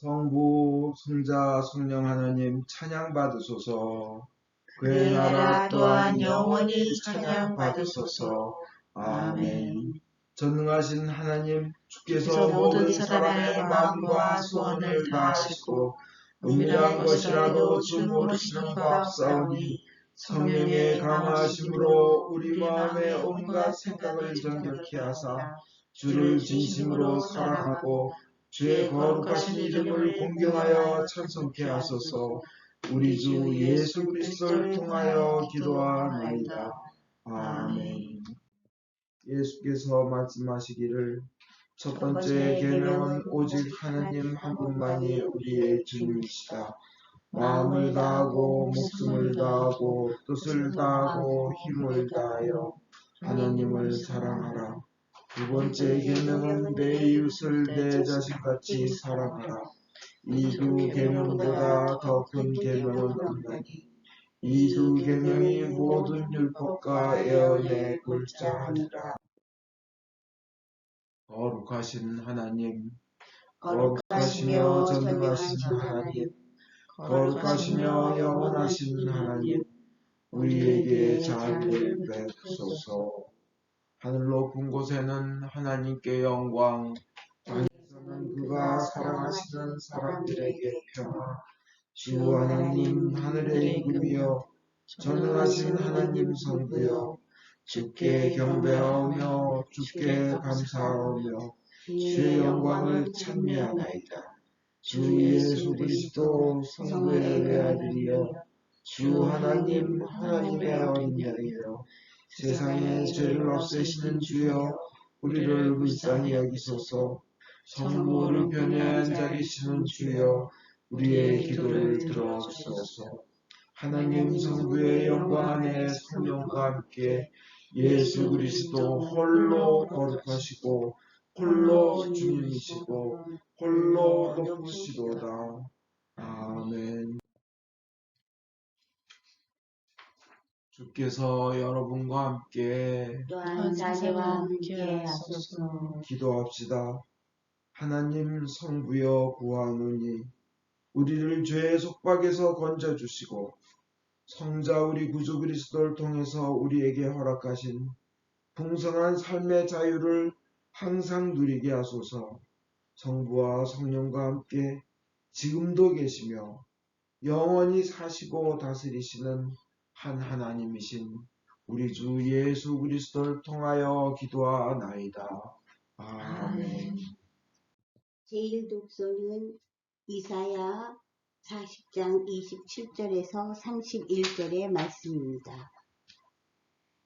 성부, 성자, 성령 하나님 찬양 받으소서. 그의 나라 또한 영원히 찬양 받으소서. 아멘. 전능하신 하나님, 주께서 모든 사람의 마음과 소원을 다하시고 은밀한 것이라도 주 모르시는 바 없사오니 성령의 강화하심으로 우리 마음의 온갖 생각을 정결케 하사 주를 진심으로 사랑하고 주의 거룩하신 이름을 공경하여 찬송케 하소서. 우리 주 예수 그리스도를 통하여 기도하나이다. 아멘. 예수께서 말씀하시기를 첫 번째 계명은 오직 하나님 한 분만이 우리의 주님이시다. 마음을 다하고 목숨을 다하고 뜻을 다하고 힘을 다하여 하나님을 사랑하라. 두 번째 계명은 내 이웃을 내 자신같이 사랑하라. 이 두 계명보다 더 큰 계명은 없나니 이 두 계명이 모든 율법과 예언의 골자하니라. 거룩하신 하나님, 거룩하시며 전능하신 하나님, 거룩하시며 영원하신 하나님, 우리에게 자비를 베푸소서. 하늘 높은 곳에는 하나님께 영광, 땅에서는 그가 사랑하시는 사람들에게 평화. 주 하나님 하늘의 임금이여, 전능하신 하나님 성부여, 주께 경배하오며 주께 감사하오며 주의 영광을 찬미하나이다. 주 예수 그리스도 성부의 외아들이여, 주 하나님 하나님의 어린 양이여, 세상의 죄를 없애시는 주여, 우리를 불쌍히 여기소서. 성부 오른편에 앉아 계시는 주여, 우리의 기도를 들어주소서. 하나님 성부의 영광 안에 성령과 함께 예수 그리스도 홀로 거룩하시고 홀로 주님이시고 홀로 높으시도다. 아멘. 주께서 여러분과 함께 또한 자녀와 함께 하소서. 기도합시다. 하나님 성부여 구하노니 우리를 죄의 속박에서 건져주시고 성자 우리 구주 그리스도를 통해서 우리에게 허락하신 풍성한 삶의 자유를 항상 누리게 하소서. 성부와 성령과 함께 지금도 계시며 영원히 사시고 다스리시는 한 하나님이신 우리 주 예수 그리스도를 통하여 기도하나이다. 아멘. 제일 독서는 이사야 40장 27절에서 31절의 말씀입니다.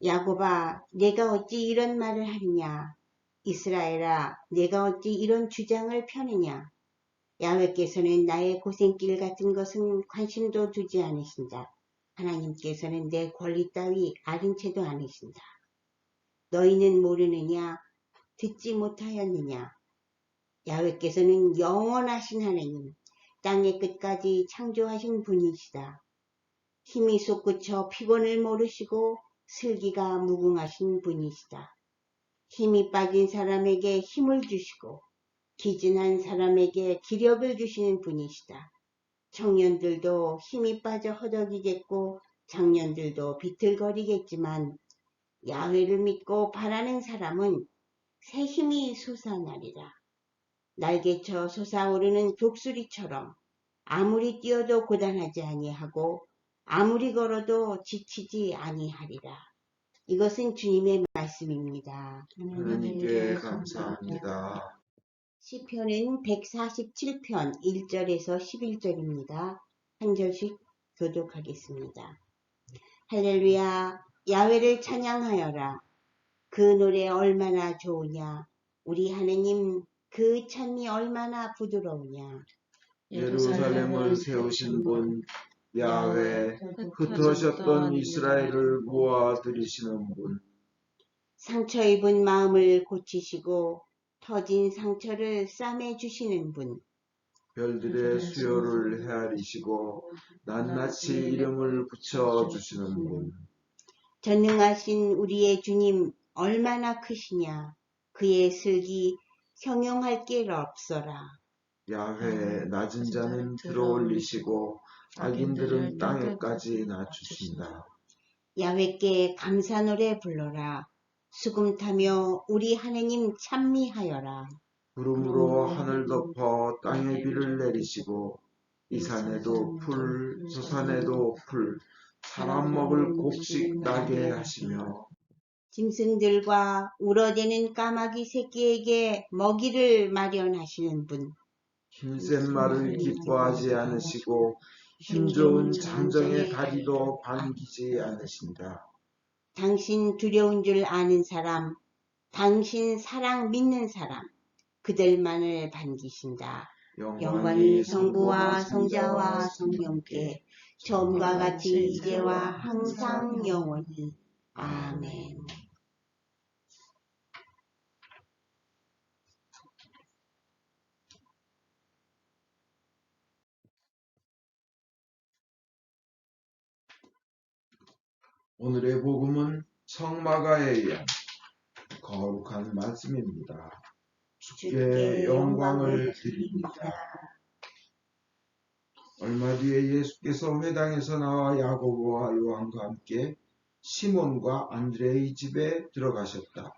야곱아, 내가 어찌 이런 말을 하느냐? 이스라엘아, 내가 어찌 이런 주장을 펴느냐? 야훼께서는 나의 고생길 같은 것은 관심도 두지 않으신다. 하나님께서는 내 권리 따위 아는 채도 않으신다. 너희는 모르느냐? 듣지 못하였느냐? 야훼께서는 영원하신 하나님, 땅의 끝까지 창조하신 분이시다. 힘이 솟구쳐 피곤을 모르시고 슬기가 무궁하신 분이시다. 힘이 빠진 사람에게 힘을 주시고 기진한 사람에게 기력을 주시는 분이시다. 청년들도 힘이 빠져 허덕이겠고 장년들도 비틀거리겠지만 야훼를 믿고 바라는 사람은 새 힘이 솟아나리라. 날개쳐 솟아오르는 독수리처럼 아무리 뛰어도 고단하지 아니하고 아무리 걸어도 지치지 아니하리라. 이것은 주님의 말씀입니다. 하나님께 감사합니다. 시편은 147편 1절에서 11절입니다. 한 절씩 교독하겠습니다. 할렐루야, 야훼를 찬양하여라. 그 노래 얼마나 좋으냐. 우리 하느님 그 찬미 얼마나 부드러우냐. 예루살렘을 세우신 분 야훼, 흩어졌던 이스라엘을 모아 들이시는 분. 상처 입은 마음을 고치시고 터진 상처를 싸매 주시는 분. 별들의 수요를 헤아리시고 낱낱이 이름을 붙여주시는 분. 전능하신 우리의 주님 얼마나 크시냐. 그의 슬기 형용할 길 없어라. 야훼 낮은 자는 들어올리시고 악인들은 땅에까지 낮추신다. 야훼께 감사 노래 불러라. 수금 타며 우리 하느님 찬미하여라. 구름으로 하늘 덮어 땅에 비를 내리시고 이 산에도 풀, 저 산에도 풀, 사람 먹을 곡식 나게 하시며 짐승들과 울어대는 까마귀 새끼에게 먹이를 마련하시는 분. 힘센 말을 기뻐하지 않으시고 힘 좋은 장정의 다리도 반기지 않으신다. 당신 두려운 줄 아는 사람, 당신 사랑 믿는 사람, 그들만을 반기신다. 영광이 성부와 성자와 성령께 처음과 같이 이제와 항상 영원히. 아멘. 오늘의 복음은 성마가에 의한 거룩한 말씀입니다. 주께 영광을 드립니다. 얼마 뒤에 예수께서 회당에서 나와 야고보와 요한과 함께 시몬과 안드레의 집에 들어가셨다.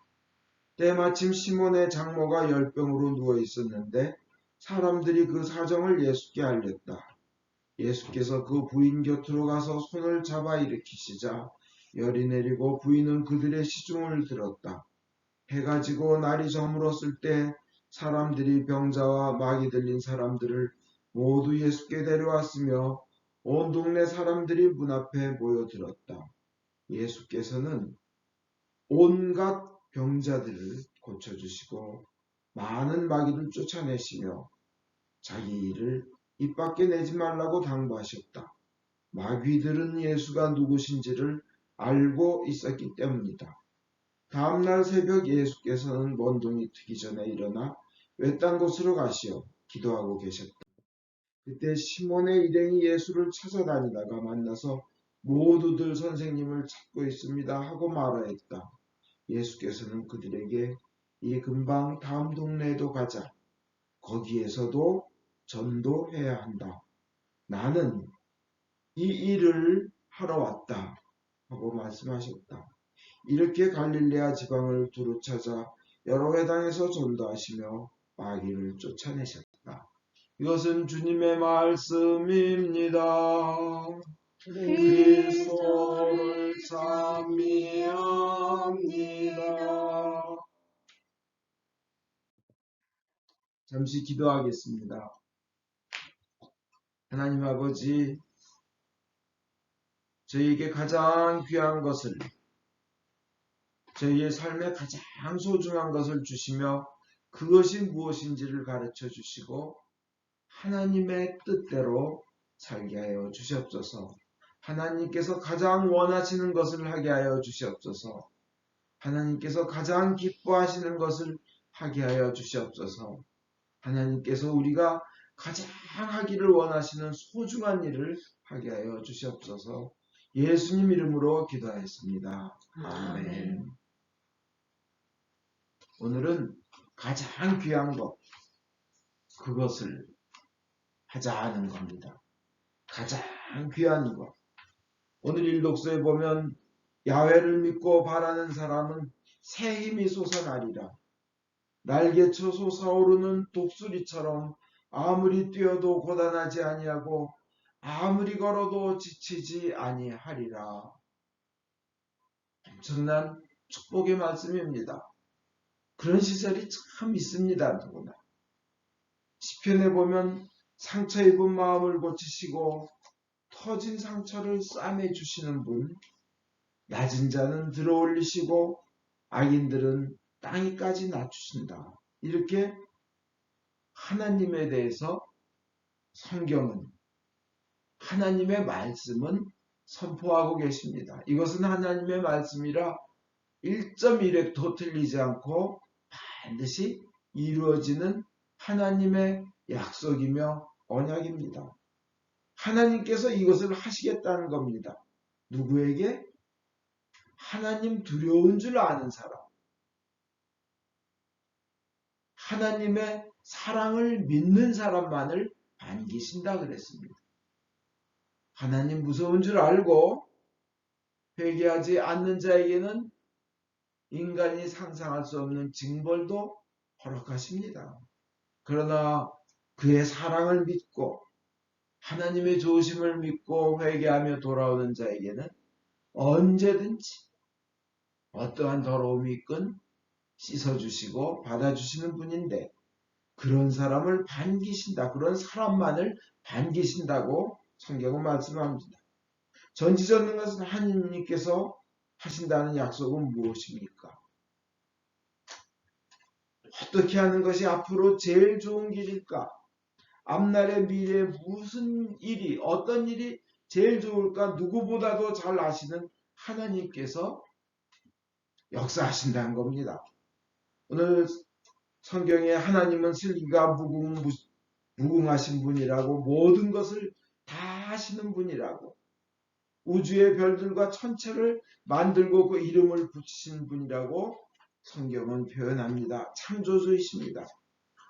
때마침 시몬의 장모가 열병으로 누워 있었는데 사람들이 그 사정을 예수께 알렸다. 예수께서 그 부인 곁으로 가서 손을 잡아 일으키시자 열이 내리고 부인은 그들의 시중을 들었다. 해가 지고 날이 저물었을 때 사람들이 병자와 마귀 들린 사람들을 모두 예수께 데려왔으며 온 동네 사람들이 문 앞에 모여들었다. 예수께서는 온갖 병자들을 고쳐주시고 많은 마귀를 쫓아내시며 자기 일을 입 밖에 내지 말라고 당부하셨다. 마귀들은 예수가 누구신지를 알고 있었기 때문이다. 다음날 새벽 예수께서는 먼동이 트기 전에 일어나 외딴 곳으로 가시어 기도하고 계셨다. 그때 시몬의 일행이 예수를 찾아다니다가 만나서 모두들 선생님을 찾고 있습니다 하고 말하였다. 예수께서는 그들에게 이 금방 다음 동네에도 가자. 거기에서도 전도해야 한다. 나는 이 일을 하러 왔다 하고 말씀하셨다. 이렇게 갈릴레아 지방을 두루 찾아 여러 회당에서 전도하시며 마귀를 쫓아내셨다. 이것은 주님의 말씀입니다. 그리스도를 찬미합니다. 잠시 기도하겠습니다. 하나님 아버지, 저희에게 가장 귀한 것을, 저희의 삶에 가장 소중한 것을 주시며 그것이 무엇인지를 가르쳐 주시고 하나님의 뜻대로 살게 하여 주시옵소서. 하나님께서 가장 원하시는 것을 하게 하여 주시옵소서. 하나님께서 가장 기뻐하시는 것을 하게 하여 주시옵소서. 하나님께서 우리가 가장 하기를 원하시는 소중한 일을 하게 하여 주시옵소서. 예수님 이름으로 기도하였습니다. 아멘. 오늘은 가장 귀한 것, 그것을 하자는 겁니다. 가장 귀한 것. 오늘 일독서에 보면 야훼를 믿고 바라는 사람은 새 힘이 솟아나리라. 날개쳐 솟아오르는 독수리처럼 아무리 뛰어도 고단하지 아니하고 아무리 걸어도 지치지 아니하리라. 엄청난 축복의 말씀입니다. 그런 시절이 참 있습니다. 누구나. 시편에 보면 상처 입은 마음을 고치시고 터진 상처를 싸매 주시는 분, 낮은 자는 들어올리시고 악인들은 땅위까지 낮추신다. 이렇게 하나님에 대해서 성경은, 하나님의 말씀은 선포하고 계십니다. 이것은 하나님의 말씀이라 1.1획도 틀리지 않고 반드시 이루어지는 하나님의 약속이며 언약입니다. 하나님께서 이것을 하시겠다는 겁니다. 누구에게? 하나님 두려운 줄 아는 사람. 하나님의 사랑을 믿는 사람만을 반기신다 그랬습니다. 하나님 무서운 줄 알고 회개하지 않는 자에게는 인간이 상상할 수 없는 징벌도 허락하십니다. 그러나 그의 사랑을 믿고 하나님의 조심을 믿고 회개하며 돌아오는 자에게는 언제든지 어떠한 더러움이 있건 씻어주시고 받아주시는 분인데, 그런 사람을 반기신다, 그런 사람만을 반기신다고 성경은 말씀합니다. 전지전능하신 하나님께서 하신다는 약속은 무엇입니까? 어떻게 하는 것이 앞으로 제일 좋은 길일까? 앞날의 미래에 무슨 일이, 어떤 일이 제일 좋을까? 누구보다도 잘 아시는 하나님께서 역사하신다는 겁니다. 오늘 성경에 하나님은 슬기가 무궁하신 분이라고, 모든 것을 다 하시는 분이라고, 우주의 별들과 천체를 만들고 그 이름을 붙이신 분이라고 성경은 표현합니다. 창조주이십니다.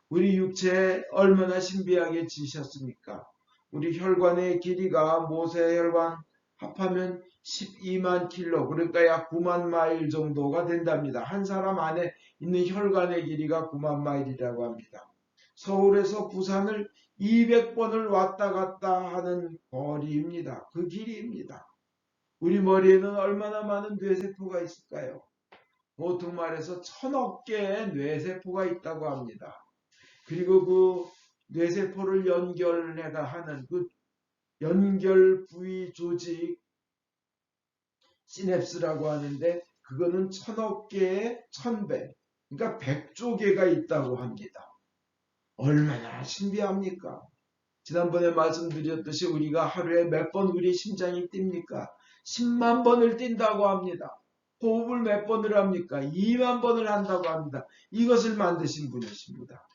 우리 육체에 얼마나 신비하게 지으셨습니까? 우리 혈관의 길이가 모세 혈관 합하면 12만 킬로, 그러니까 약 9만 마일 정도가 된답니다. 한 사람 안에 있는 혈관의 길이가 9만 마일이라고 합니다. 서울에서 부산을 200번을 왔다 갔다 하는 거리입니다. 그 길이입니다. 우리 머리에는 얼마나 많은 뇌세포가 있을까요? 보통 말해서 1000억 개의 뇌세포가 있다고 합니다. 그리고 그 뇌세포를 연결해가 하는 그 연결 부위 조직 시냅스라고 하는데, 그거는 1000억 개의 1000배, 그러니까 100조 개가 있다고 합니다. 얼마나 신비합니까? 지난번에 말씀드렸듯이 우리가 하루에 몇 번 우리 심장이 뜁니까? 10만 번을 뛴다고 합니다. 호흡을 몇 번을 합니까? 2만 번을 한다고 합니다. 이것을 만드신 분이십니다.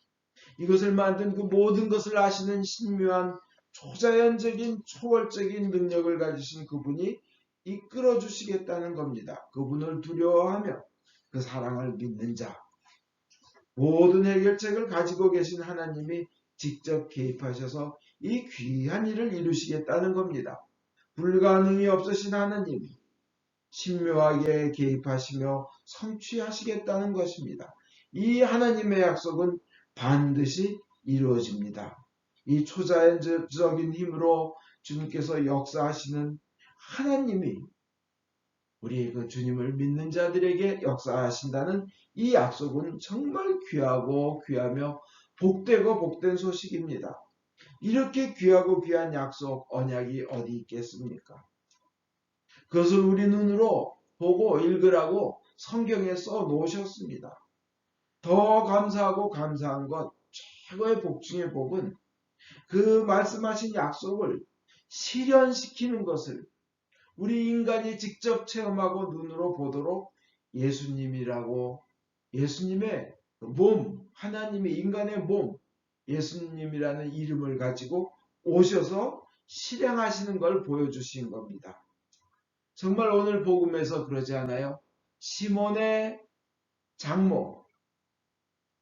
이것을 만든 그 모든 것을 아시는 신묘한 초자연적인 초월적인 능력을 가지신 그분이 이끌어 주시겠다는 겁니다. 그분을 두려워하며 그 사랑을 믿는 자, 모든 해결책을 가지고 계신 하나님이 직접 개입하셔서 이 귀한 일을 이루시겠다는 겁니다. 불가능이 없으신 하나님이 신묘하게 개입하시며 성취하시겠다는 것입니다. 이 하나님의 약속은 반드시 이루어집니다. 이 초자연적인 힘으로 주님께서 역사하시는 하나님이 우리 그 주님을 믿는 자들에게 역사하신다는 이 약속은 정말 귀하고 귀하며 복되고 복된 소식입니다. 이렇게 귀하고 귀한 약속, 언약이 어디 있겠습니까? 그것을 우리 눈으로 보고 읽으라고 성경에 써 놓으셨습니다. 더 감사하고 감사한 것, 최고의 복 중의 복은 그 말씀하신 약속을 실현시키는 것을 우리 인간이 직접 체험하고 눈으로 보도록 예수님이라고, 예수님의 몸, 하나님의 인간의 몸, 예수님이라는 이름을 가지고 오셔서 실행하시는 걸 보여주신 겁니다. 정말 오늘 복음에서 그러지 않아요? 시몬의 장모,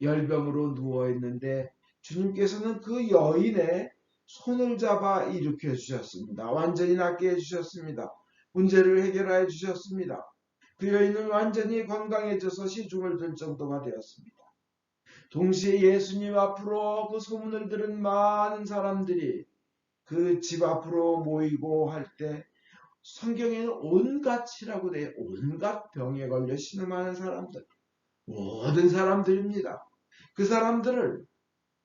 열병으로 누워있는데 주님께서는 그 여인의 손을 잡아 일으켜 주셨습니다. 완전히 낫게 해주셨습니다. 문제를 해결해 주셨습니다. 그 여인은 완전히 건강해져서 시중을 들 정도가 되었습니다. 동시에 예수님 앞으로 그 소문을 들은 많은 사람들이 그 집 앞으로 모이고 할 때 성경에는 온갖이라고 돼요. 온갖 병에 걸려 신음하는 사람들, 모든 사람들입니다. 그 사람들을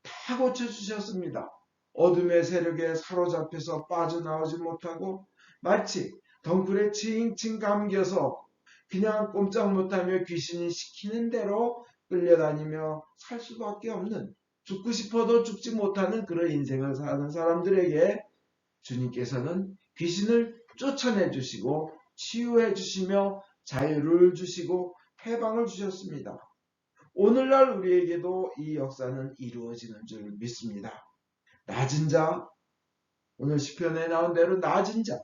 다 고쳐주셨습니다. 어둠의 세력에 사로잡혀서 빠져나오지 못하고 마치 덩굴에 칭칭 감겨서 그냥 꼼짝 못하며 귀신이 시키는 대로 끌려다니며 살 수밖에 없는, 죽고 싶어도 죽지 못하는 그런 인생을 사는 사람들에게 주님께서는 귀신을 쫓아내 주시고 치유해 주시며 자유를 주시고 해방을 주셨습니다. 오늘날 우리에게도 이 역사는 이루어지는 줄 믿습니다. 낮은 자, 오늘 시편에 나온 대로 낮은 자,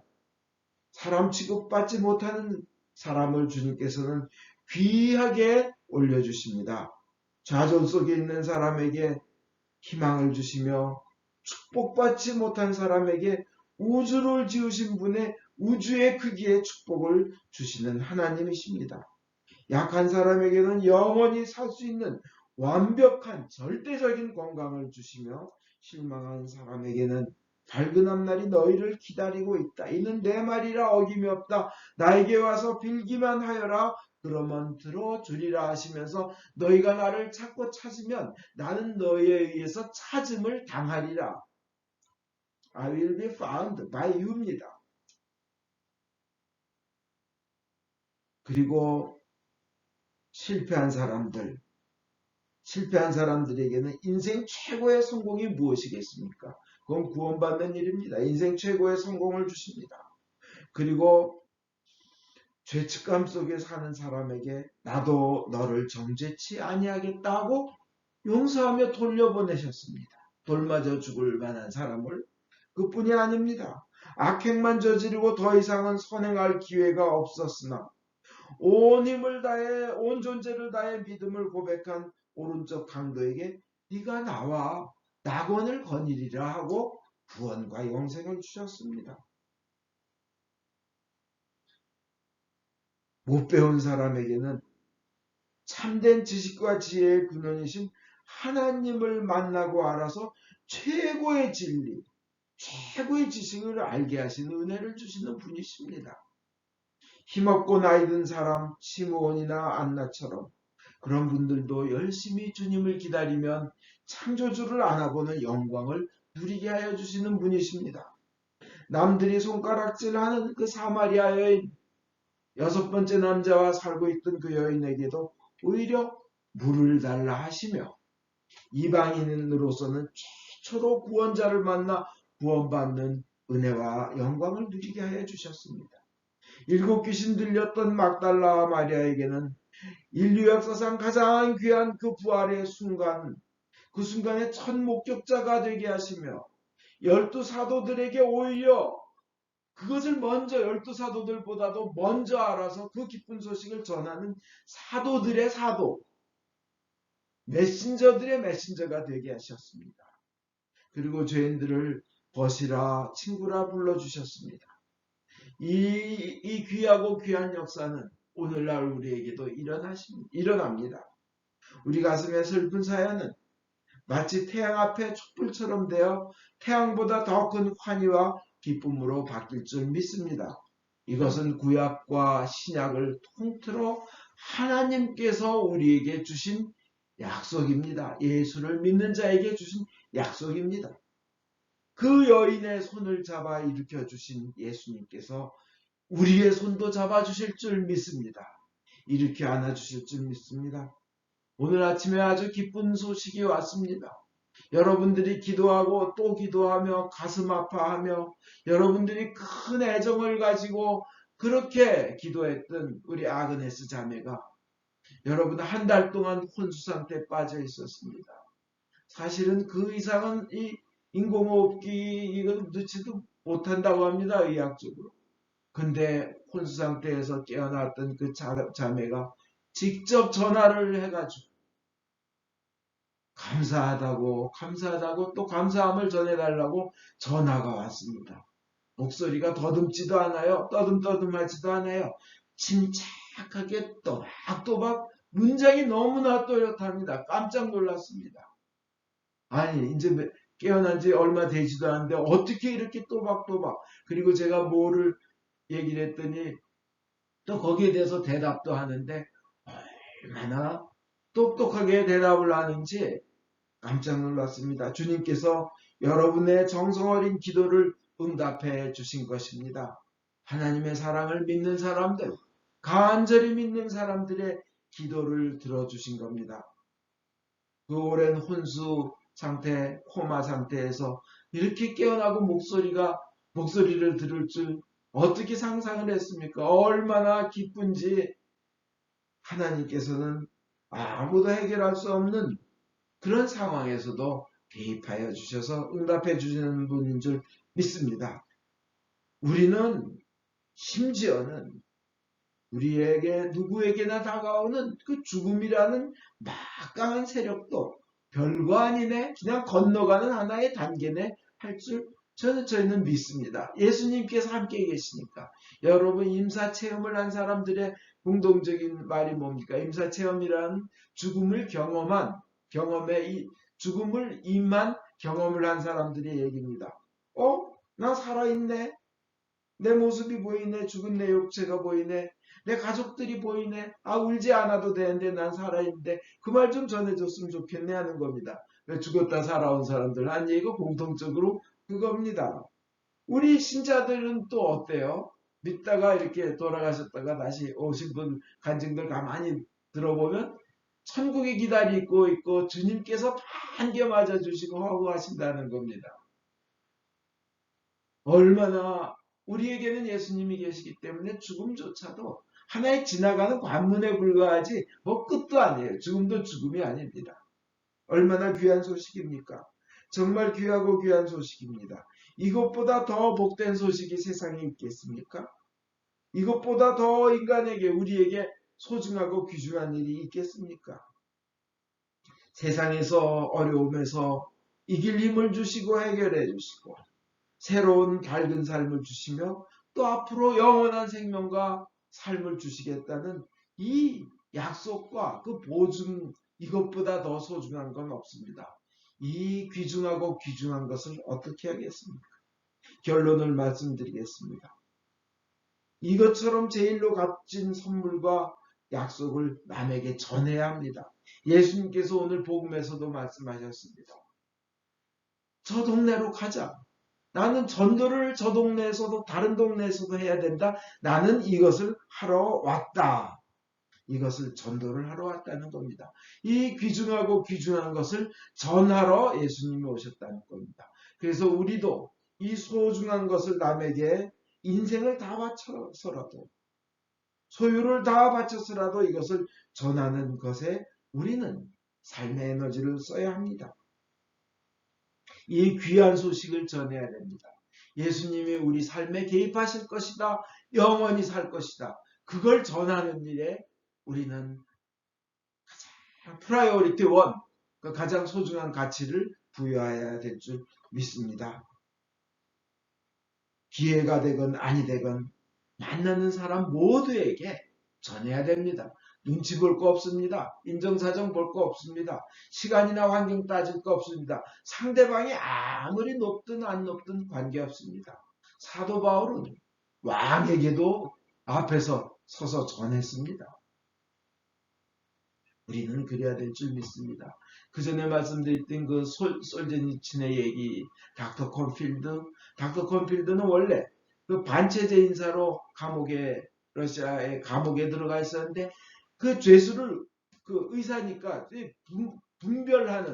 사람 취급받지 못하는 사람을 주님께서는 귀하게 올려주십니다. 좌절 속에 있는 사람에게 희망을 주시며 축복받지 못한 사람에게 우주를 지으신 분의 우주의 크기의 축복을 주시는 하나님이십니다. 약한 사람에게는 영원히 살 수 있는 완벽한 절대적인 건강을 주시며 실망한 사람에게는 밝은 앞날이 너희를 기다리고 있다. 이는 내 말이라 어김이 없다. 나에게 와서 빌기만 하여라. 그러면 들어주리라 하시면서 너희가 나를 찾고 찾으면 나는 너희에 의해서 찾음을 당하리라. I will be found by you입니다. 그리고 실패한 사람들에게는 인생 최고의 성공이 무엇이겠습니까? 그건 구원받는 일입니다. 인생 최고의 성공을 주십니다. 그리고 죄책감 속에 사는 사람에게 나도 너를 정죄치 아니하겠다고 용서하며 돌려보내셨습니다. 돌맞아 죽을 만한 사람을. 그뿐이 아닙니다. 악행만 저지르고 더 이상은 선행할 기회가 없었으나 온 힘을 다해 온 존재를 다해 믿음을 고백한 오른쪽 강도에게 네가 나와 낙원을 거니리라 하고 구원과 영생을 주셨습니다. 못 배운 사람에게는 참된 지식과 지혜의 근원이신 하나님을 만나고 알아서 최고의 진리, 최고의 지식을 알게 하시는 은혜를 주시는 분이십니다. 힘없고 나이 든 사람 시므온이나 안나처럼 그런 분들도 열심히 주님을 기다리면 창조주를 안아보는 영광을 누리게 하여 주시는 분이십니다. 남들이 손가락질하는 그 사마리아 여인, 6번째 남자와 살고 있던 그 여인에게도 오히려 물을 달라 하시며 이방인으로서는 최초로 구원자를 만나 구원받는 은혜와 영광을 누리게 하여 주셨습니다. 7 귀신 들렸던 막달라 마리아에게는 인류 역사상 가장 귀한 그 부활의 순간, 그 순간에 첫 목격자가 되게 하시며 12사도들에게 오히려 그것을 먼저 12사도들보다도 먼저 알아서 그 기쁜 소식을 전하는 사도들의 사도, 메신저들의 메신저가 되게 하셨습니다. 그리고 죄인들을 벗이라 친구라 불러주셨습니다. 이 귀하고 귀한 역사는 오늘날 우리에게도 일어납니다. 우리 가슴의 슬픈 사연은 마치 태양 앞에 촛불처럼 되어 태양보다 더 큰 환희와 기쁨으로 바뀔 줄 믿습니다. 이것은 구약과 신약을 통틀어 하나님께서 우리에게 주신 약속입니다. 예수를 믿는 자에게 주신 약속입니다. 그 여인의 손을 잡아 일으켜 주신 예수님께서 우리의 손도 잡아 주실 줄 믿습니다. 이렇게 안아 주실 줄 믿습니다. 오늘 아침에 아주 기쁜 소식이 왔습니다. 여러분들이 기도하고 또 기도하며 가슴 아파하며 여러분들이 큰 애정을 가지고 그렇게 기도했던 우리 아그네스 자매가 여러분 한 달 동안 혼수 상태에 빠져 있었습니다. 사실은 그 이상은 이 인공호흡기 이걸 넣지도 못한다고 합니다. 의학적으로. 근데 혼수 상태에서 깨어났던 그 자매가 직접 전화를 해가지고 감사하다고 또 감사함을 전해달라고 전화가 왔습니다. 목소리가 더듬지도 않아요. 떠듬떠듬하지도 않아요. 침착하게 또박또박 문장이 너무나 또렷합니다. 깜짝 놀랐습니다. 아니 이제 깨어난 지 얼마 되지도 않는데 어떻게 이렇게 또박또박. 그리고 제가 뭐를 얘기를 했더니 또 거기에 대해서 대답도 하는데 얼마나 똑똑하게 대답을 하는지 깜짝 놀랐습니다. 주님께서 여러분의 정성 어린 기도를 응답해 주신 것입니다. 하나님의 사랑을 믿는 사람들, 간절히 믿는 사람들의 기도를 들어주신 겁니다. 그 오랜 혼수 상태, 코마 상태에서 이렇게 깨어나고 목소리를 들을 줄 어떻게 상상을 했습니까? 얼마나 기쁜지 하나님께서는 아무도 해결할 수 없는 그런 상황에서도 개입하여 주셔서 응답해 주시는 분인 줄 믿습니다. 우리는 심지어는 우리에게 누구에게나 다가오는 그 죽음이라는 막강한 세력도 별거 아니네. 그냥 건너가는 하나의 단계네. 할 줄 저희는 믿습니다. 예수님께서 함께 계시니까. 여러분 임사체험을 한 사람들의 공동적인 말이 뭡니까? 임사체험이란 죽음을 죽음을 임한 경험을 한 사람들의 얘기입니다. 나 살아있네. 내 모습이 보이네. 죽은 내 육체가 보이네. 내 가족들이 보이네. 울지 않아도 되는데 난 살아있는데 그 말 좀 전해줬으면 좋겠네 하는 겁니다. 죽었다 살아온 사람들 한 얘기가 공통적으로 그겁니다. 우리 신자들은 또 어때요? 믿다가 이렇게 돌아가셨다가 다시 오신 분 간증들 가만히 들어보면 천국이 기다리고 있고 주님께서 반겨 맞아주시고 허구하신다는 겁니다. 얼마나 우리에게는 예수님이 계시기 때문에 죽음조차도 하나의 지나가는 관문에 불과하지 끝도 아니에요. 죽음도 죽음이 아닙니다. 얼마나 귀한 소식입니까? 정말 귀하고 귀한 소식입니다. 이것보다 더 복된 소식이 세상에 있겠습니까? 이것보다 더 인간에게 우리에게 소중하고 귀중한 일이 있겠습니까? 세상에서 어려움에서 이길 힘을 주시고 해결해 주시고 새로운 밝은 삶을 주시며 또 앞으로 영원한 생명과 삶을 주시겠다는 이 약속과 그 보증 이것보다 더 소중한 건 없습니다. 이 귀중하고 귀중한 것을 어떻게 하겠습니까? 결론을 말씀드리겠습니다. 이것처럼 제일로 값진 선물과 약속을 남에게 전해야 합니다. 예수님께서 오늘 복음에서도 말씀하셨습니다. 저 동네로 가자. 나는 전도를 저 동네에서도 다른 동네에서도 해야 된다. 나는 이것을 하러 왔다. 이것을 전도를 하러 왔다는 겁니다. 이 귀중하고 귀중한 것을 전하러 예수님이 오셨다는 겁니다. 그래서 우리도 이 소중한 것을 남에게 인생을 다 바쳐서라도 소유를 다 바쳐서라도 이것을 전하는 것에 우리는 삶의 에너지를 써야 합니다. 이 귀한 소식을 전해야 됩니다. 예수님이 우리 삶에 개입하실 것이다. 영원히 살 것이다. 그걸 전하는 일에 우리는 가장 프라이어리티 원, 그 가장 소중한 가치를 부여해야 될 줄 믿습니다. 기회가 되건 아니 되건 만나는 사람 모두에게 전해야 됩니다. 눈치 볼 거 없습니다. 인정사정 볼 거 없습니다. 시간이나 환경 따질 거 없습니다. 상대방이 아무리 높든 안 높든 관계없습니다. 사도 바울은 왕에게도 앞에서 서서 전했습니다. 우리는 그래야 될 줄 믿습니다. 그 전에 말씀드렸던 그 솔제니친의 얘기, 닥터 콘필드는 원래 그 반체제 인사로 러시아의 감옥에 들어가 있었는데 그 죄수를 그 의사니까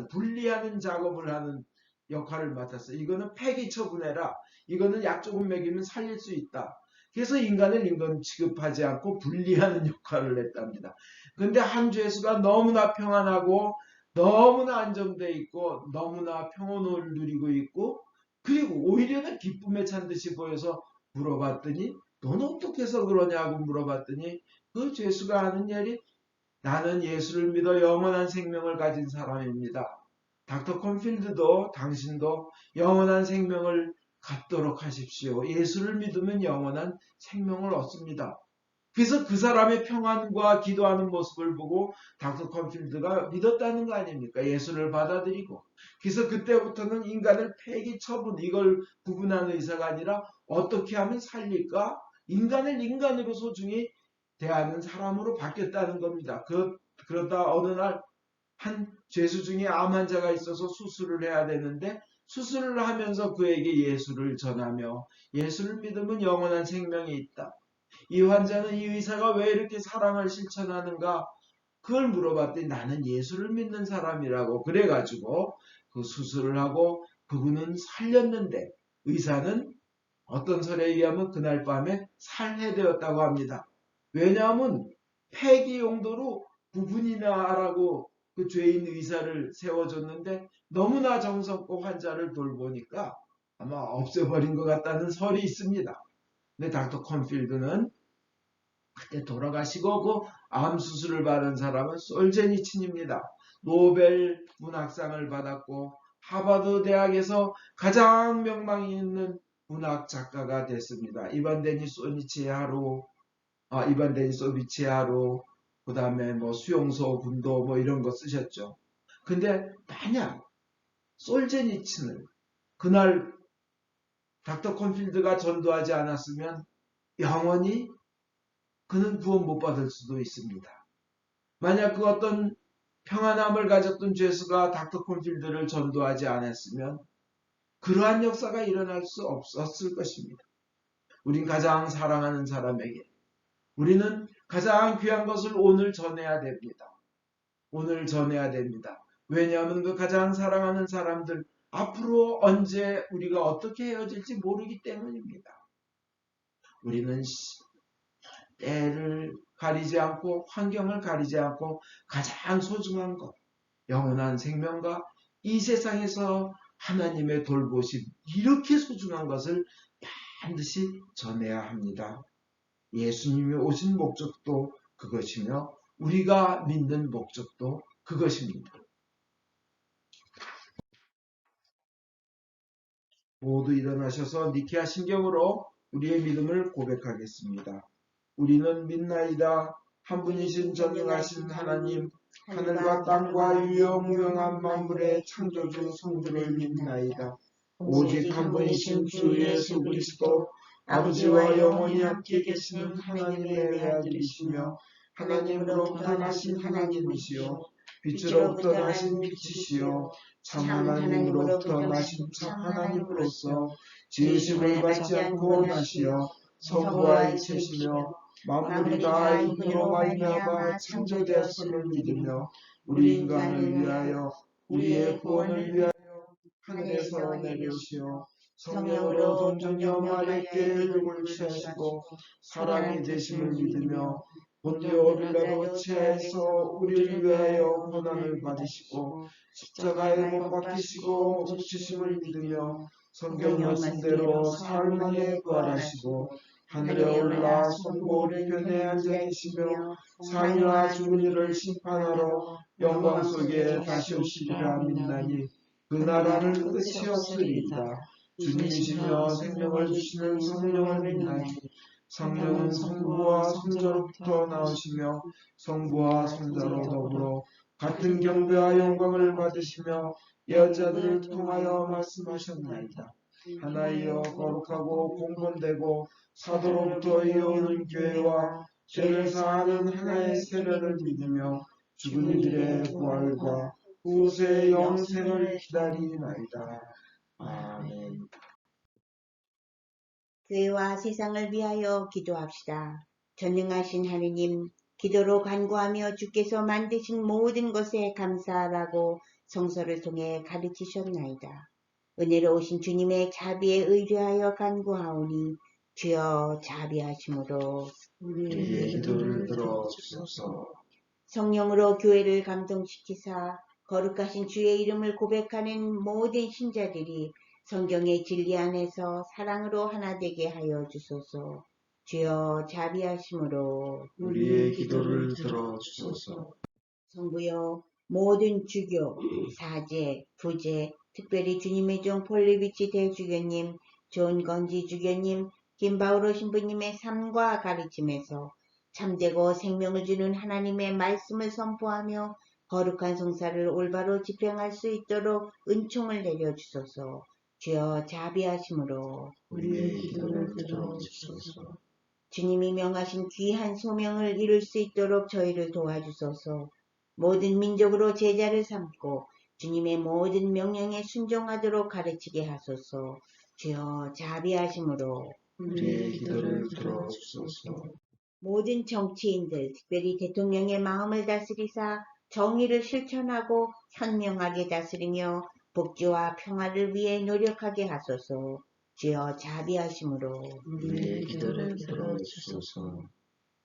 분리하는 작업을 하는 역할을 맡았어요. 이거는 폐기 처분해라. 이거는 약 조금 먹이면 살릴 수 있다. 그래서 인간을 인간 취급하지 않고 분리하는 역할을 했답니다. 그런데 한 죄수가 너무나 평안하고 너무나 안정돼 있고 너무나 평온을 누리고 있고 그리고 오히려는 기쁨에 찬 듯이 보여서 물어봤더니 넌 어떻게 해서 그러냐고 물어봤더니 그 죄수가 하는 말이 나는 예수를 믿어 영원한 생명을 가진 사람입니다. 닥터 콘필드도 당신도 영원한 생명을 갖도록 하십시오. 예수를 믿으면 영원한 생명을 얻습니다. 그래서 그 사람의 평안과 기도하는 모습을 보고 닥터 콘필드가 믿었다는 거 아닙니까? 예수를 받아들이고. 그래서 그때부터는 인간을 폐기 처분 이걸 구분하는 의사가 아니라 어떻게 하면 살릴까? 인간을 인간으로 소중히 대하는 사람으로 바뀌었다는 겁니다. 그러다 어느 날 한 죄수 중에 암 환자가 있어서 수술을 해야 되는데 수술을 하면서 그에게 예수를 전하며 예수를 믿으면 영원한 생명이 있다. 이 환자는 이 의사가 왜 이렇게 사랑을 실천하는가? 그걸 물어봤더니 나는 예수를 믿는 사람이라고 그래가지고 그 수술을 하고 그분은 살렸는데 의사는 어떤 설에 의하면 그날 밤에 살해되었다고 합니다. 왜냐하면 폐기 용도로 구분이나 하라고 그 죄인 의사를 세워줬는데 너무나 정성껏 환자를 돌보니까 아마 없애버린 것 같다는 설이 있습니다. 근데 닥터 콘필드는 그때 돌아가시고 그 암 수술을 받은 사람은 솔제니친입니다. 노벨 문학상을 받았고 하버드 대학에서 가장 명망이 있는 문학 작가가 됐습니다. 이반 데니소비치의 하루, 그 다음에 뭐 수용소 군도 뭐 이런 거 쓰셨죠. 근데 만약 솔제니친을 그날 닥터 콘필드가 전도하지 않았으면 영원히 그는 구원 못 받을 수도 있습니다. 만약 그 어떤 평안함을 가졌던 죄수가 닥터 콘필드를 전도하지 않았으면 그러한 역사가 일어날 수 없었을 것입니다. 우린 가장 사랑하는 사람에게 우리는 가장 귀한 것을 오늘 전해야 됩니다. 오늘 전해야 됩니다. 왜냐하면 그 가장 사랑하는 사람들 앞으로 언제 우리가 어떻게 헤어질지 모르기 때문입니다. 우리는 때를 가리지 않고 환경을 가리지 않고 가장 소중한 것, 영원한 생명과 이 세상에서 하나님의 돌보심, 이렇게 소중한 것을 반드시 전해야 합니다. 예수님이 오신 목적도 그것이며 우리가 믿는 목적도 그것입니다. 모두 일어나셔서 니케아 신경으로 우리의 믿음을 고백하겠습니다. 우리는 믿나이다. 한 분이신 전능하신 하나님, 하늘과 땅과 유영무영한 만물의 창조주 성부를 믿나이다. 오직 한 분이신 주 예수 그리스도 아버지와 영원히 함께 계시는 하나님의 외아들이시며 하나님으로부터 나신 하나님이시요 빛으로부터 나신 빛이시요 참 하나님으로부터 나신 참 하나님으로서 지으심을 받지 않고 나시어 성부와 일체시며 만물이 다 이분으로 말미암아 창조되었음을 믿으며 우리 인간을 위하여 우리의 구원을 위하여 하늘에서 내려오시어 성령으로 동정녀 마리아께 육을 취하시고 사람이 되심을 믿으며 본디오 빌라도 치하에서 우리를 위하여 고난을 받으시고 십자가에 못 박히시고 묻히심을 믿으며 성경 말씀대로 사흘 만에 부활하시고 하늘에 올라 손보 오른편에 앉아 계시며 사니와 죽은 이를 심판하러 영광 속에 다시 오시리라 믿나니 그 나라는 끝이 없으리이다. 주님이시며 생명을 주시는 성령을 믿나니 성령은 성부와 성자로부터 나오시며 성부와 성자로 더불어 같은 경배와 영광을 받으시며 예언자들을 통하여 말씀하셨나이다. 하나이여 거룩하고 공본되고 사도로부터 이어오는 교회와 죄를 사하는 하나의 세례를 믿으며 죽은 이들의 부활과 후세의 영생을 기다리나이다. 아멘. 교회와 세상을 위하여 기도합시다. 전능하신 하느님, 기도로 간구하며 주께서 만드신 모든 것에 감사하라고 성서를 통해 가르치셨나이다. 은혜로우신 주님의 자비에 의뢰하여 간구하오니 주여 자비하심으로 우리의 기도를 들어주소서. 성령으로 교회를 감동시키사 거룩하신 주의 이름을 고백하는 모든 신자들이 성경의 진리 안에서 사랑으로 하나 되게 하여 주소서. 주여 자비하심으로 우리의 기도를 들어주소서. 성부여 모든 주교, 사제, 부제, 특별히 주님의 종 폴리비치 대주교님, 존 건지 주교님, 김바오로 신부님의 삶과 가르침에서 참되고 생명을 주는 하나님의 말씀을 선포하며 거룩한 성사를 올바로 집행할 수 있도록 은총을 내려주소서. 주여 자비하심으로 우리의 기도를 들어주소서. 주님이 명하신 귀한 소명을 이룰 수 있도록 저희를 도와주소서. 모든 민족으로 제자를 삼고 주님의 모든 명령에 순종하도록 가르치게 하소서. 주여 자비하심으로 우리의 기도를 들어주소서. 모든 정치인들, 특별히 대통령의 마음을 다스리사 정의를 실천하고 현명하게 다스리며 복지와 평화를 위해 노력하게 하소서. 주여 자비하심으로 우리의 기도를 들어주소서.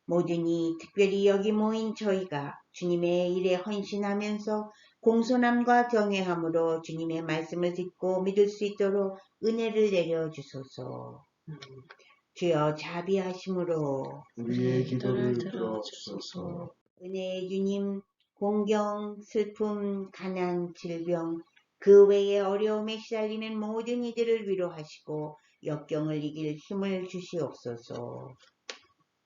모든 이 특별히 여기 모인 저희가 주님의 일에 헌신하면서 공손함과 경외함으로 주님의 말씀을 듣고 믿을 수 있도록 은혜를 내려주소서. 주여 자비하심으로 우리의 기도를 들어주소서. 은혜의 주님, 공경, 슬픔, 가난, 질병, 그 외의 어려움에 시달리는 모든 이들을 위로하시고 역경을 이길 힘을 주시옵소서.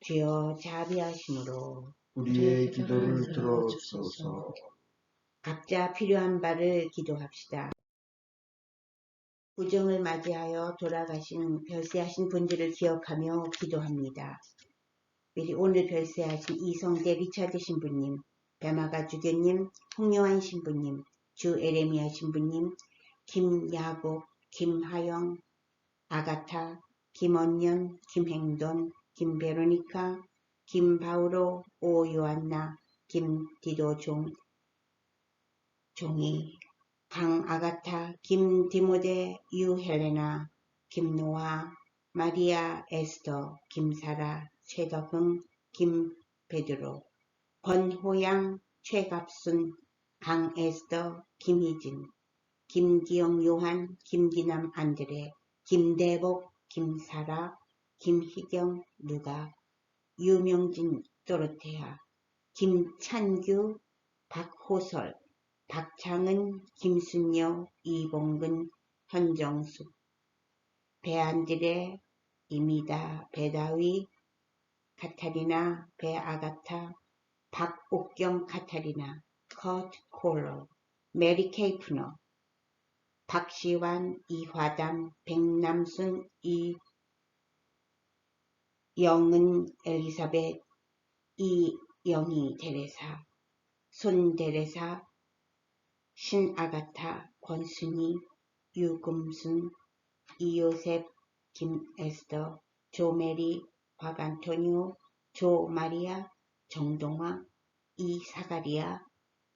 주여 자비하심으로 우리의 기도를 들어주소서. 각자 필요한 바를 기도합시다. 구정을 맞이하여 돌아가신 별세하신 분들을 기억하며 기도합니다. 미리 오늘 별세하신 이성대 리차드 신부님, 배마가 주교님, 홍요한 신부님, 주 에레미야 신부님, 김야곱, 김하영, 아가타, 김언년, 김행돈, 김베로니카, 김바우로, 오요한나, 김디도 종이, 강아가타, 김디모데, 유헬레나, 김노아, 마리아 에스더, 김사라, 최덕흥, 김베드로, 권호양, 최갑순, 강에스더, 김희진, 김기영 요한, 김기남 안드레, 김대복, 김사라, 김희경 누가, 유명진 도로테아, 김찬규, 박호설, 박창은, 김순여, 이봉근, 현정숙, 배안드레, 이미다, 배다위, 카타리나, 배아가타, 박옥경 카타리나, 커트 콜러, 메리 케이프너, 박시환, 이화담, 백남순, 이영은, 엘리사벳, 이영희 데레사, 손데레사, 신아가타, 권순희, 유금순, 이요셉, 김에스더, 조메리, 박안토니오, 조마리아, 정동화, 이사가리아,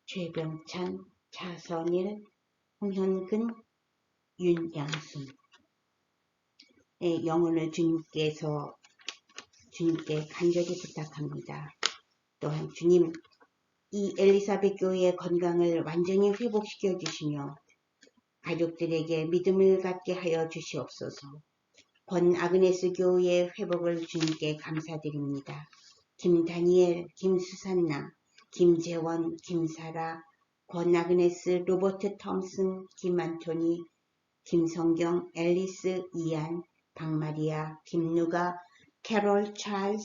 최병찬, 차선일, 홍현근, 윤양순. 영혼을 주님께 간절히 부탁합니다. 또한 주님, 이 엘리사벳 교회의 건강을 완전히 회복시켜 주시며 가족들에게 믿음을 갖게 하여 주시옵소서. 권 아그네스 교회의 회복을 주님께 감사드립니다. 김다니엘, 김수산나, 김재원, 김사라, 권 아그네스, 로버트 톰슨, 김안토니, 김성경, 앨리스, 이안, 박마리아, 김누가, 캐롤 찰스,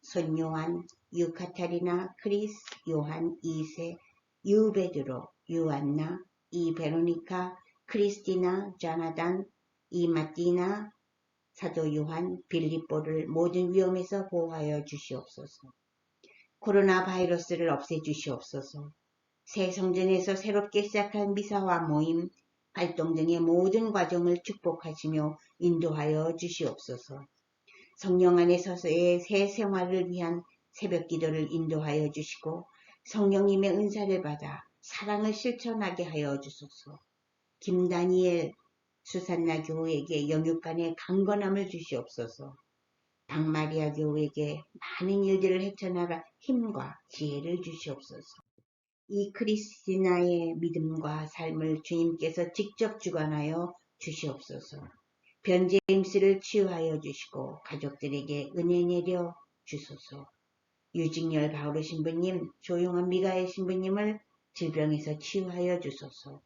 손요한, 유카타리나, 크리스, 요한 2세, 유베드로, 유안나, 이베로니카, 크리스티나, 자나단, 이마티나, 사도 요한, 빌립보를 모든 위험에서 보호하여 주시옵소서. 코로나 바이러스를 없애주시옵소서. 새 성전에서 새롭게 시작한 미사와 모임, 활동 등의 모든 과정을 축복하시며 인도하여 주시옵소서. 성령 안에서의 새 생활을 위한 새벽 기도를 인도하여 주시고 성령님의 은사를 받아 사랑을 실천하게 하여 주소서. 김다니엘 수산나 교우에게 영육간의 강건함을 주시옵소서. 박마리아 교우에게 많은 일들을 헤쳐나갈 힘과 지혜를 주시옵소서. 이 크리스티나의 믿음과 삶을 주님께서 직접 주관하여 주시옵소서. 변제임스를 치유하여 주시고 가족들에게 은혜 내려 주소서. 유직열 바오로 신부님, 조용한 미가엘 신부님을 질병에서 치유하여 주소서.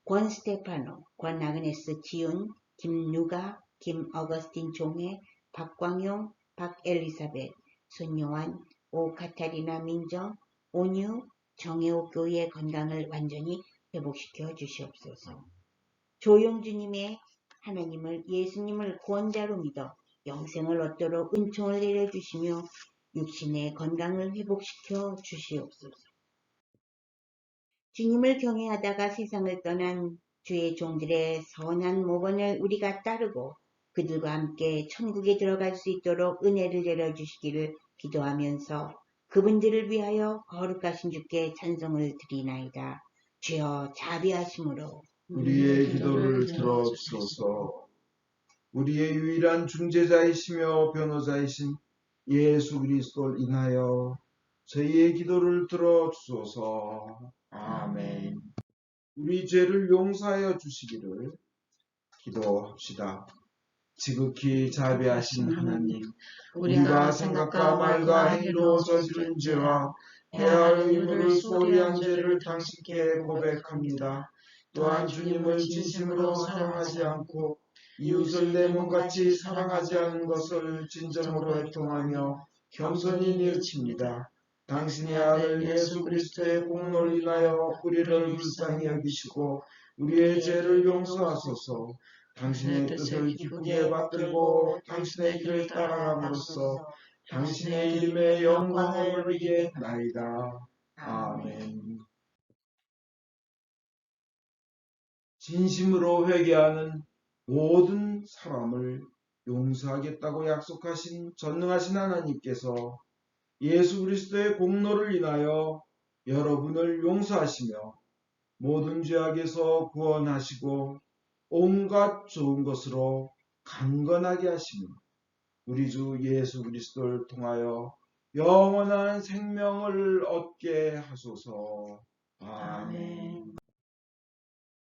권 스테파노, 권 아그네스 지훈, 김누가, 김 어거스틴 종회, 박광용, 박엘리사벳, 손요한, 오카타리나 민정, 온유, 정혜옥 교회의 건강을 완전히 회복시켜 주시옵소서. 조용주님의 하나님을 예수님을 구원자로 믿어 영생을 얻도록 은총을 내려주시며 육신의 건강을 회복시켜 주시옵소서. 주님을 경외하다가 세상을 떠난 주의 종들의 선한 모범을 우리가 따르고 그들과 함께 천국에 들어갈 수 있도록 은혜를 내려주시기를 기도하면서 그분들을 위하여 거룩하신 주께 찬송을 드리나이다. 주여 자비하심으로 우리의 기도를 들어주소서. 우리의 유일한 중재자이시며 변호자이신 예수 그리스도를 인하여 저희의 기도를 들어주소서. 아멘. 우리 죄를 용서하여 주시기를 기도합시다. 지극히 자비하신 하나님, 우리가 생각과 말과 행위로 저지른 죄와 해할 의무를 소홀히 한 죄를 당신께 고백합니다. 또한 주님을 진심으로 사랑하지 않고 이웃을 내 몸같이 사랑하지 않은 것을 진정으로 애통하며 겸손히 뉘우칩니다. 당신의 아들 예수 그리스도의 공로를 인하여 우리를 불쌍히 여기시고 우리의 죄를 용서하소서. 당신의 뜻을 기쁘게 받들고 당신의 길을 따라감으로써 당신의 이름의 영광을 돌리게 나이다. 아멘. 진심으로 회개하는 모든 사람을 용서하겠다고 약속하신 전능하신 하나님께서 예수 그리스도의 공로를 인하여 여러분을 용서하시며 모든 죄악에서 구원하시고 온갖 좋은 것으로 강건하게 하시며 우리 주 예수 그리스도를 통하여 영원한 생명을 얻게 하소서. 아멘.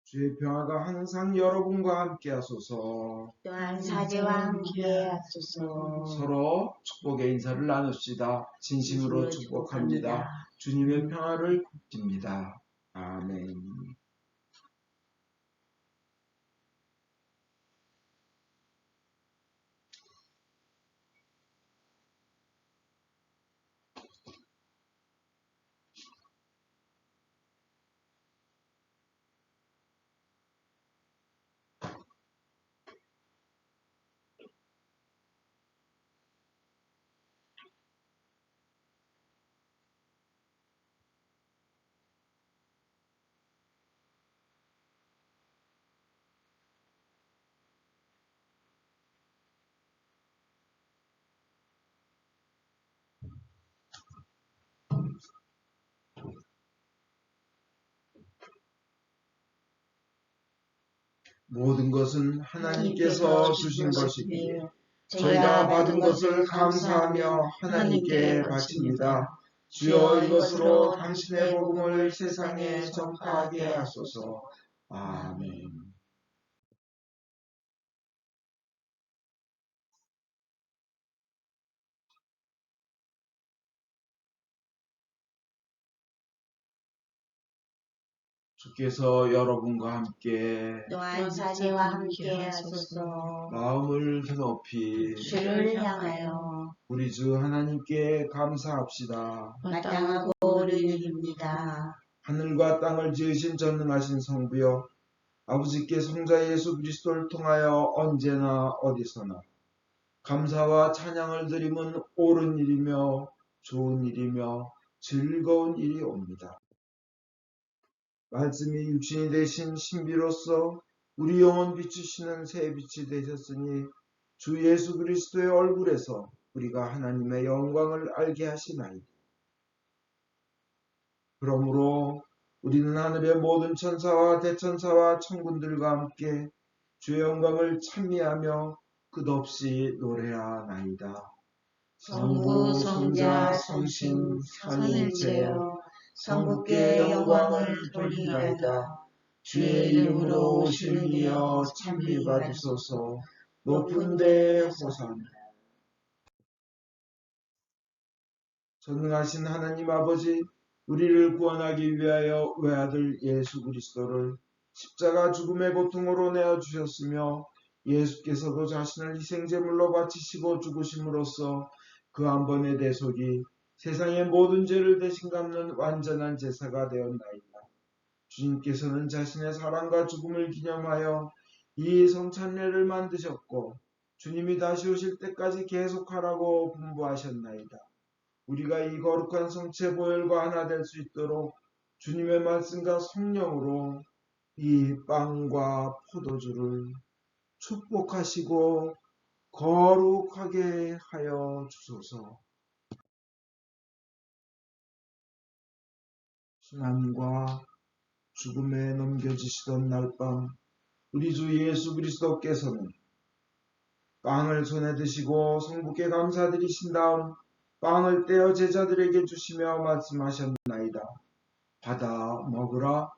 주의 평화가 항상 여러분과 함께 하소서. 또한 사제와 함께 하소서. 서로 축복의 인사를 나눕시다. 진심으로 축복합니다. 주님의 평화를 빕니다. 아멘. 모든 것은 하나님께서 주신 것이기에 저희가 받은 것을 감사하며 하나님께 바칩니다. 주여 이것으로 당신의 복음을 세상에 전파하게 하소서. 아멘. 주께서 여러분과 함께 또한 사제와 함께 하소서. 마음을 높이 주를 향하여 우리 주 하나님께 감사합시다. 마땅하고 옳으니입니다. 하늘과 땅을 지으신 전능하신 성부여, 아버지께 성자 예수 그리스도를 통하여 언제나 어디서나 감사와 찬양을 드림은 옳은 일이며 좋은 일이며 즐거운 일이 옵니다. 말씀이 육신이 되신 신비로서 우리 영혼 비추시는 새 빛이 되셨으니 주 예수 그리스도의 얼굴에서 우리가 하나님의 영광을 알게 하시나이다. 그러므로 우리는 하늘의 모든 천사와 대천사와 천군들과 함께 주의 영광을 찬미하며 끝없이 노래하나이다. 성부, 성자, 성신, 삼위일체여 성부께 영광을 돌리나이다. 주의 이름으로 오시는 이여 찬미 받으소서. 높은 데에 호산나. 전능하신 하나님 아버지, 우리를 구원하기 위하여 외아들 예수 그리스도를 십자가 죽음의 고통으로 내어주셨으며 예수께서도 자신을 희생제물로 바치시고 죽으심으로써 그 한 번의 대속이 세상의 모든 죄를 대신 갚는 완전한 제사가 되었나이다. 주님께서는 자신의 사랑과 죽음을 기념하여 이 성찬례를 만드셨고 주님이 다시 오실 때까지 계속하라고 분부하셨나이다. 우리가 이 거룩한 성체 보혈과 하나 될 수 있도록 주님의 말씀과 성령으로 이 빵과 포도주를 축복하시고 거룩하게 하여 주소서. 순환과 죽음에 넘겨지시던 날밤 우리 주 예수 그리스도께서는 빵을 손에 드시고 성부께 감사드리신 다음 빵을 떼어 제자들에게 주시며 말씀하셨나이다. 받아 먹으라.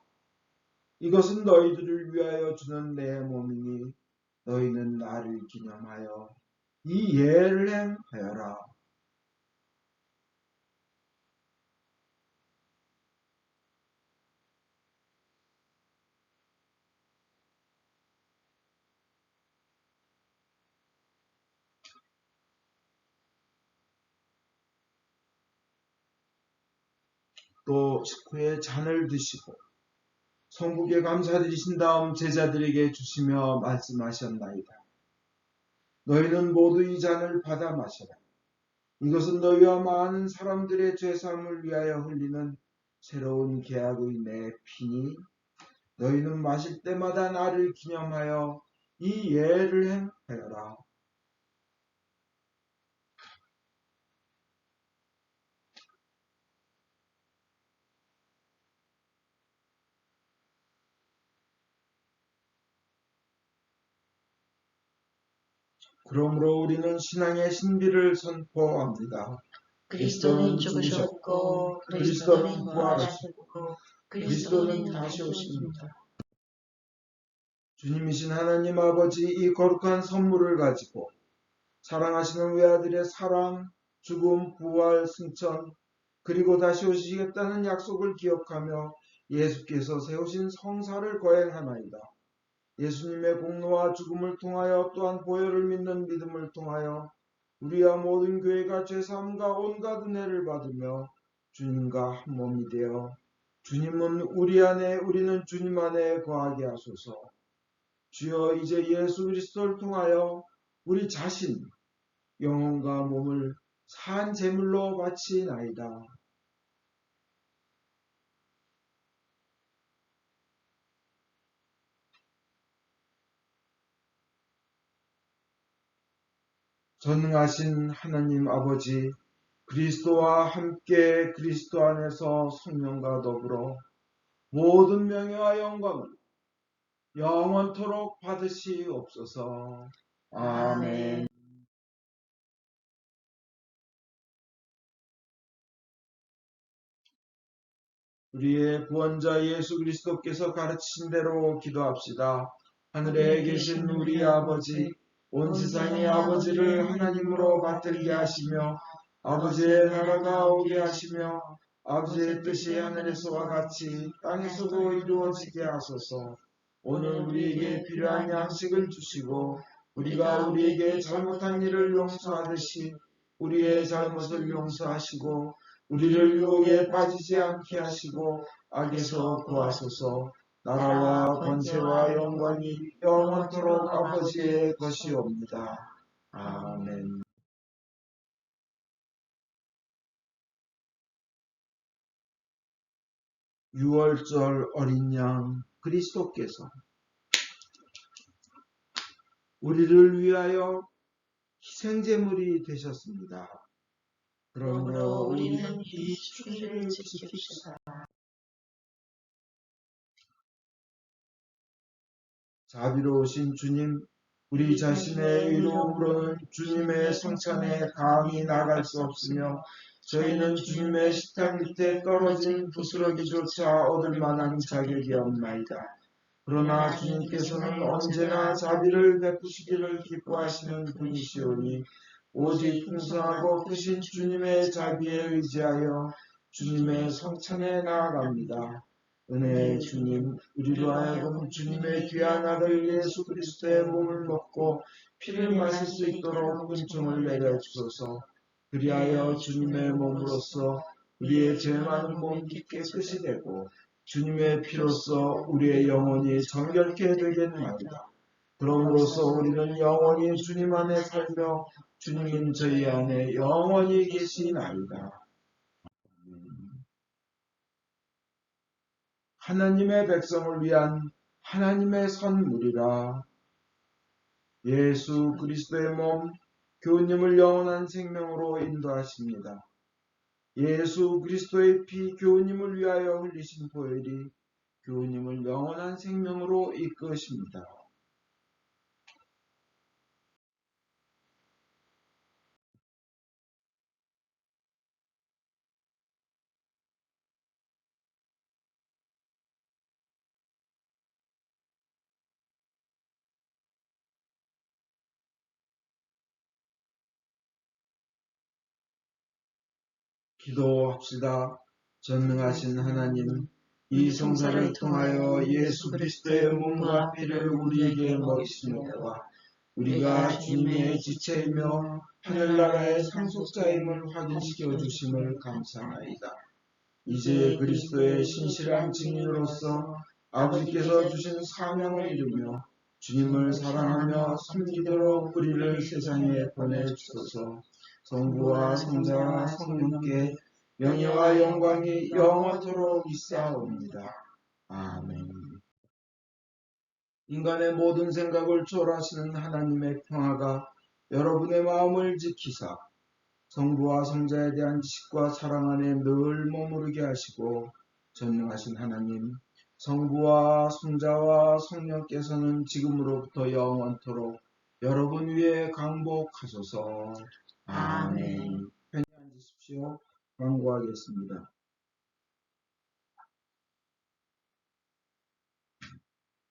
이것은 너희들을 위하여 주는 내 몸이니 너희는 나를 기념하여 이 예를 행하여라. 또 식후에 잔을 드시고 성부께 감사드리신 다음 제자들에게 주시며 말씀하셨나이다. 너희는 모두 이 잔을 받아 마셔라. 이것은 너희와 많은 사람들의 죄사함을 위하여 흘리는 새로운 계약의 내 피니 너희는 마실 때마다 나를 기념하여 이 예를 행하여라. 그러므로 우리는 신앙의 신비를 선포합니다. 그리스도는 죽으셨고 그리스도는 부활하셨고 그리스도는 다시 오십니다. 주님이신 하나님 아버지 이 거룩한 선물을 가지고 사랑하시는 외아들의 사랑, 죽음, 부활, 승천, 그리고 다시 오시겠다는 약속을 기억하며 예수께서 세우신 성사를 거행하나이다. 예수님의 공로와 죽음을 통하여 또한 보혈을 믿는 믿음을 통하여 우리와 모든 교회가 죄사함과 온갖 은혜를 받으며 주님과 한 몸이 되어 주님은 우리 안에 우리는 주님 안에 거하게 하소서. 주여 이제 예수 그리스도를 통하여 우리 자신 영혼과 몸을 산 제물로 바치나이다. 전능하신 하나님 아버지 그리스도와 함께 그리스도 안에서 성령과 더불어 모든 명예와 영광을 영원토록 받으시옵소서. 아멘. 우리의 구원자 예수 그리스도께서 가르치신 대로 기도합시다. 하늘에 계신 우리 아버지, 온 세상의 아버지를 하나님으로 받들게 하시며 아버지의 나라가 오게 하시며 아버지의 뜻이 하늘에서와 같이 땅에서도 이루어지게 하소서. 오늘 우리에게 필요한 양식을 주시고 우리가 우리에게 잘못한 일을 용서하듯이 우리의 잘못을 용서하시고 우리를 유혹에 빠지지 않게 하시고 악에서 구하소서. 나라와 권세와 영광이 영원토록 아버지의 것이옵니다. 아멘. 유월절 어린 양 그리스도께서 우리를 위하여 희생제물이 되셨습니다. 그러므로 우리는 이 축일을 지킵시다. 자비로우신 주님, 우리 자신의 의로움으로는 주님의 성찬에 감히 나갈 수 없으며 저희는 주님의 식탁 밑에 떨어진 부스러기조차 얻을 만한 자격이 없나이다. 그러나 주님께서는 언제나 자비를 베푸시기를 기뻐하시는 분이시오니 오직 풍성하고 크신 주님의 자비에 의지하여 주님의 성찬에 나아갑니다. 은혜의 주님, 우리로 하여금 주님의 귀한 아들 예수 그리스도의 몸을 먹고 피를 마실 수 있도록 은총을 내려주소서. 그리하여 주님의 몸으로써 우리의 죄 많은 몸이 깨끗이 되고 주님의 피로써 우리의 영혼이 정결케 되겠나이다. 그럼으로써 우리는 영원히 주님 안에 살며 주님은 저희 안에 영원히 계시나이다. 하나님의 백성을 위한 하나님의 선물이라. 예수 그리스도의 몸 교우님을 영원한 생명으로 인도하십니다. 예수 그리스도의 피 교우님을 위하여 흘리신 보혈이 교우님을 영원한 생명으로 이끄십니다. 기도합시다. 전능하신 하나님, 이 성사를 통하여 예수 그리스도의 몸과 피를 우리에게 먹이심과 우리가 주님의 지체이며 하늘나라의 상속자임을 확인시켜 주심을 감사하나이다. 이제 그리스도의 신실한 증인으로서 아버지께서 주신 사명을 이루며 주님을 사랑하며 섬기도록 우리를 세상에 보내주소서. 성부와 성자와 성령께 명예와 영광이 영원토록 있사옵니다. 아멘. 인간의 모든 생각을 초월하시는 하나님의 평화가 여러분의 마음을 지키사 성부와 성자에 대한 지식과 사랑 안에 늘 머무르게 하시고, 전능하신 하나님, 성부와 성자와 성령께서는 지금으로부터 영원토록 여러분 위에 강복하소서. 아멘. 편히 앉으십시오. 광고하겠습니다.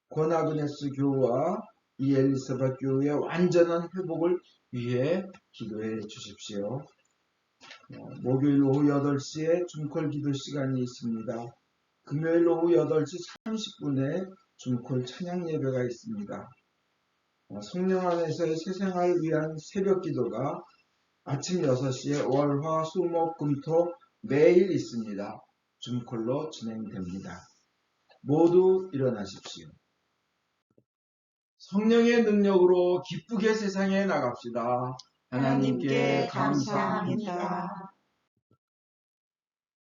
권아그네스 교우와 이 엘리사벳 교우의 완전한 회복을 위해 기도해 주십시오. 목요일 오후 8시에 중콜 기도 시간이 있습니다. 금요일 오후 8시 30분에 중콜 찬양 예배가 있습니다. 성령 안에서의 새 생활을 위한 새벽 기도가 아침 6시에 월, 화, 수, 목, 금, 토 매일 있습니다. 중콜로 진행됩니다. 모두 일어나십시오. 성령의 능력으로 기쁘게 세상에 나갑시다. 하나님께 감사합니다.